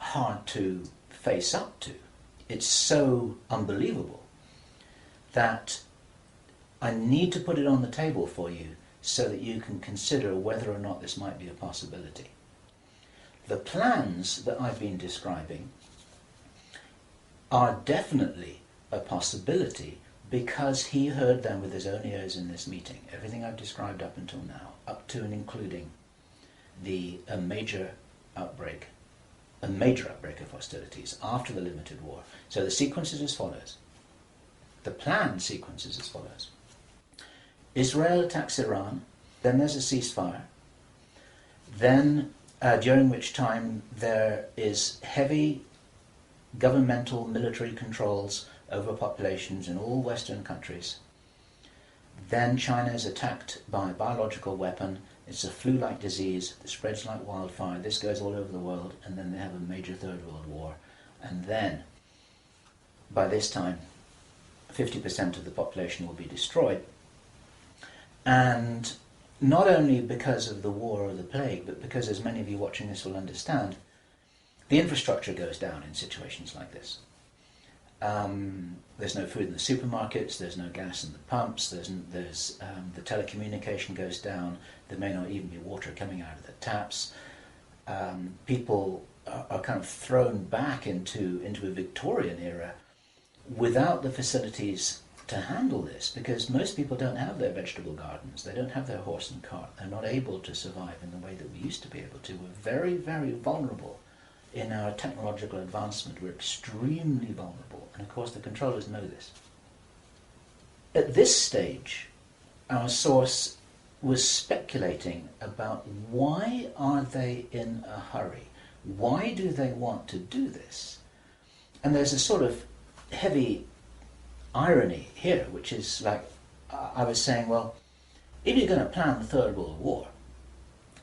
hard to face up to. It's so unbelievable that I need to put it on the table for you so that you can consider whether or not this might be a possibility. The plans that I've been describing are definitely a possibility because he heard them with his own ears in this meeting. Everything I've described up until now, up to and including a major outbreak of hostilities after the limited war. So the sequence is as follows. The planned sequence is as follows. Israel attacks Iran, then there's a ceasefire, then during which time there is heavy governmental military controls over populations in all Western countries. Then China is attacked by a biological weapon. It's a flu-like disease that spreads like wildfire. This goes all over the world, and then they have a major Third World War. And then, by this time, 50% of the population will be destroyed. And not only because of the war or the plague, but because, as many of you watching this will understand, the infrastructure goes down in situations like this. There's no food in the supermarkets, there's no gas in the pumps, the telecommunication goes down, there may not even be water coming out of the taps. People are kind of thrown back into a Victorian era without the facilities to handle this, because most people don't have their vegetable gardens, they don't have their horse and cart, they're not able to survive in the way that we used to be able to. We're very, very vulnerable in our technological advancement. We're extremely vulnerable, and of course the controllers know this. At this stage, our source was speculating about why are they in a hurry? Why do they want to do this? And there's a sort of heavy irony here, which is like, I was saying, well, if you're going to plan the Third World War,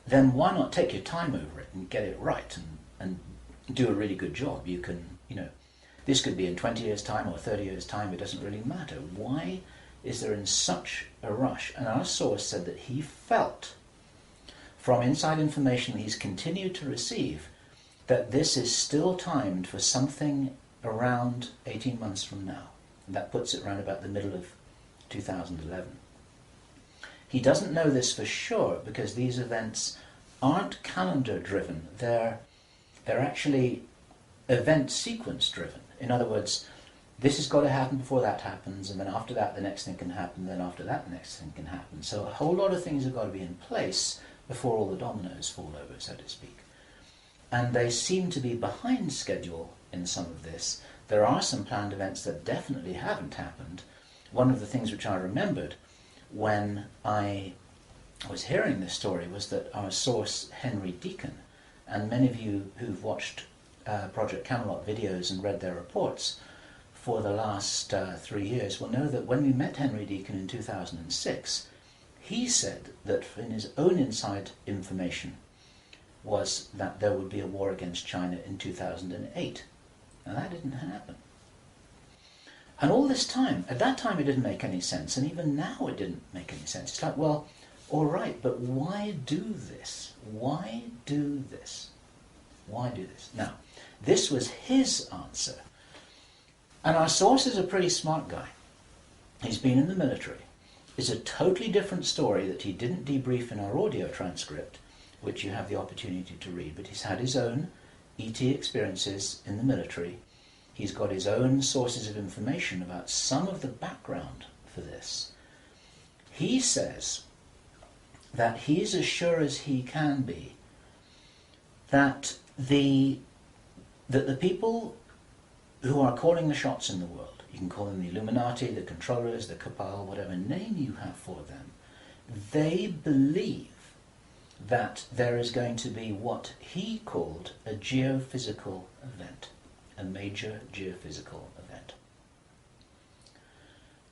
then why not take your time over it and get it right and do a really good job? You can, this could be in 20 years' time or 30 years' time, it doesn't really matter. Why is there in such a rush? And our source said that he felt, from inside information he's continued to receive, that this is still timed for something around 18 months from now. And that puts it around about the middle of 2011. He doesn't know this for sure because these events aren't calendar driven. They're actually event sequence driven. In other words, this has got to happen before that happens, and then after that the next thing can happen, then after that the next thing can happen. So a whole lot of things have got to be in place before all the dominoes fall over, so to speak. And they seem to be behind schedule in some of this. There are some planned events that definitely haven't happened. One of the things which I remembered when I was hearing this story was that our source, Henry Deacon, and many of you who've watched Project Camelot videos and read their reports for the last 3 years will know that when we met Henry Deacon in 2006, he said that in his own inside information was that there would be a war against China in 2008. Now that didn't happen. And all this time, at that time it didn't make any sense, and even now it didn't make any sense. It's like, well, all right, but why do this? Why do this? Why do this? Now, this was his answer. And our source is a pretty smart guy. He's been in the military. It's a totally different story that he didn't debrief in our audio transcript, which you have the opportunity to read, but he's had his own ET experiences in the military. He's got his own sources of information about some of the background for this. He says that he's as sure as he can be that the people who are calling the shots in the world, you can call them the Illuminati, the controllers, the cabal, whatever name you have for them, they believe that there is going to be what he called a geophysical event, a major geophysical event.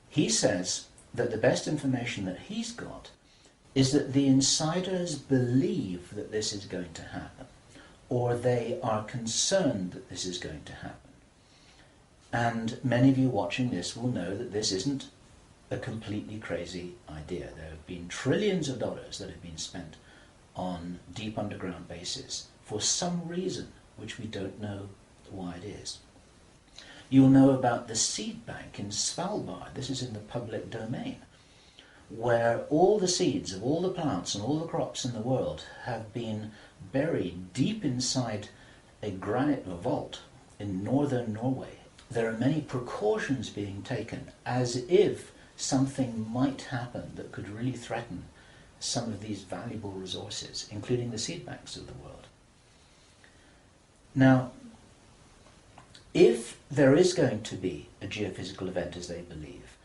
He says that the best information that he's got is that the insiders believe that this is going to happen, or they are concerned that this is going to happen. And many of you watching this will know that this isn't a completely crazy idea. There have been trillions of dollars that have been spent on deep underground bases for some reason which we don't know why it is. You'll know about the seed bank in Svalbard. This is in the public domain, where all the seeds of all the plants and all the crops in the world have been buried deep inside a granite vault in northern Norway. There are many precautions being taken as if something might happen that could really threaten some of these valuable resources, including the seed banks of the world. Now, if there is going to be a geophysical event, as they believe,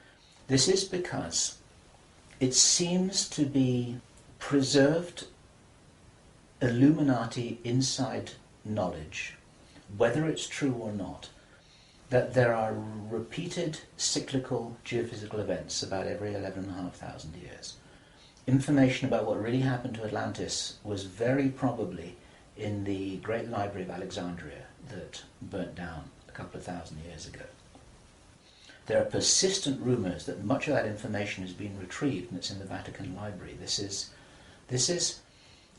this is because it seems to be preserved Illuminati inside knowledge, whether it's true or not, that there are repeated cyclical geophysical events about every 11,500 years. Information about what really happened to Atlantis was very probably in the Great Library of Alexandria that burnt down a couple of thousand years ago. There are persistent rumours that much of that information has been retrieved and it's in the Vatican Library. This is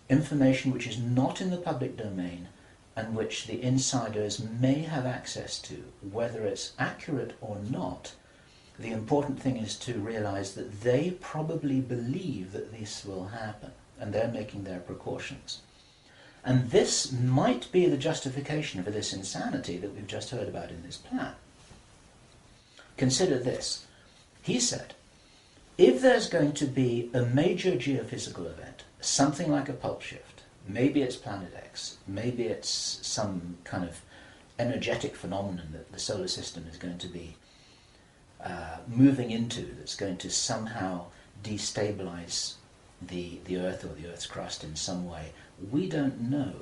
information which is not in the public domain and which the insiders may have access to. Whether it's accurate or not, the important thing is to realise that they probably believe that this will happen and they're making their precautions. And this might be the justification for this insanity that we've just heard about in this plan. Consider this. He said, if there's going to be a major geophysical event, something like a pulse shift, maybe it's Planet X, maybe it's some kind of energetic phenomenon that the solar system is going to be moving into, that's going to somehow destabilize the Earth or the Earth's crust in some way, we don't know.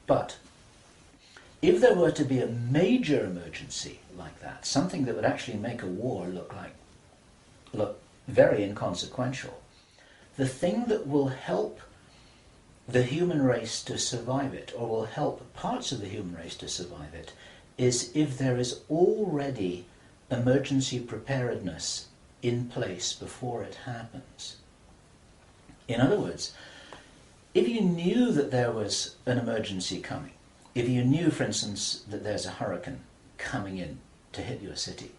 But if there were to be a major emergency like that, something that would actually make a war look very inconsequential, the thing that will help the human race to survive it, or will help parts of the human race to survive it, is if there is already emergency preparedness in place before it happens. In other words, if you knew that there was an emergency coming, if you knew, for instance, that there's a hurricane coming in to hit your city,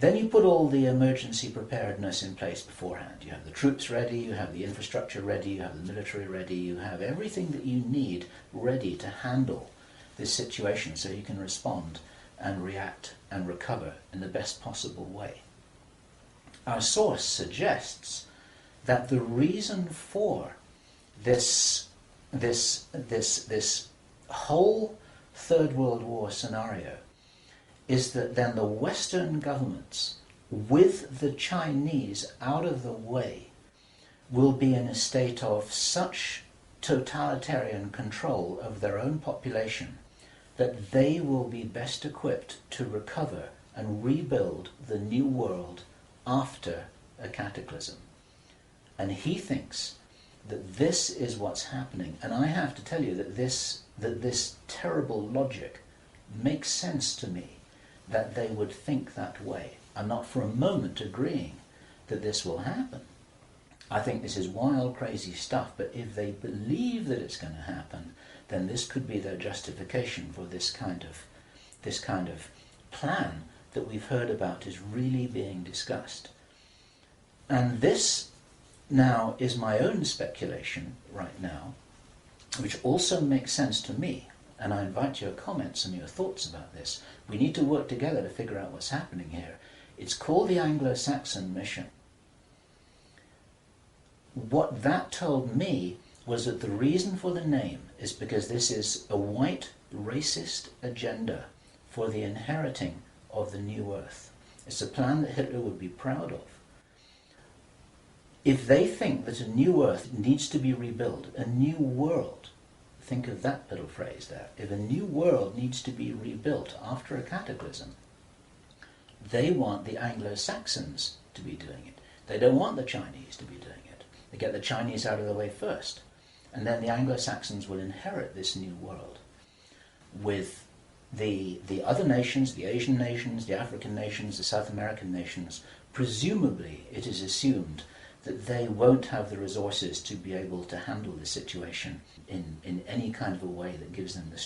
then you put all the emergency preparedness in place beforehand. You have the troops ready, you have the infrastructure ready, you have the military ready, you have everything that you need ready to handle this situation so you can respond and react and recover in the best possible way. Our source suggests that the reason for this whole Third World War scenario is that then the Western governments, with the Chinese out of the way, will be in a state of such totalitarian control of their own population that they will be best equipped to recover and rebuild the new world after a cataclysm. And he thinks that this is what's happening. And I have to tell you that this terrible logic makes sense to me, that they would think that way. I'm not for a moment agreeing that this will happen. I think this is wild, crazy stuff, but if they believe that it's going to happen, then this could be their justification for this kind of plan that we've heard about is really being discussed. And this now is my own speculation right now, which also makes sense to me. And I invite your comments and your thoughts about this. We need to work together to figure out what's happening here. It's called the Anglo-Saxon mission. What that told me was that the reason for the name is because this is a white racist agenda for the inheriting of the new earth. It's a plan that Hitler would be proud of. If they think that a new earth needs to be rebuilt, a new world, think of that little phrase there. If a new world needs to be rebuilt after a cataclysm, they want the Anglo-Saxons to be doing it. They don't want the Chinese to be doing it. They get the Chinese out of the way first. And then the Anglo-Saxons will inherit this new world with the other nations, the Asian nations, the African nations, the South American nations. Presumably, it is assumed that they won't have the resources to be able to handle the situation in any kind of a way that gives them the strength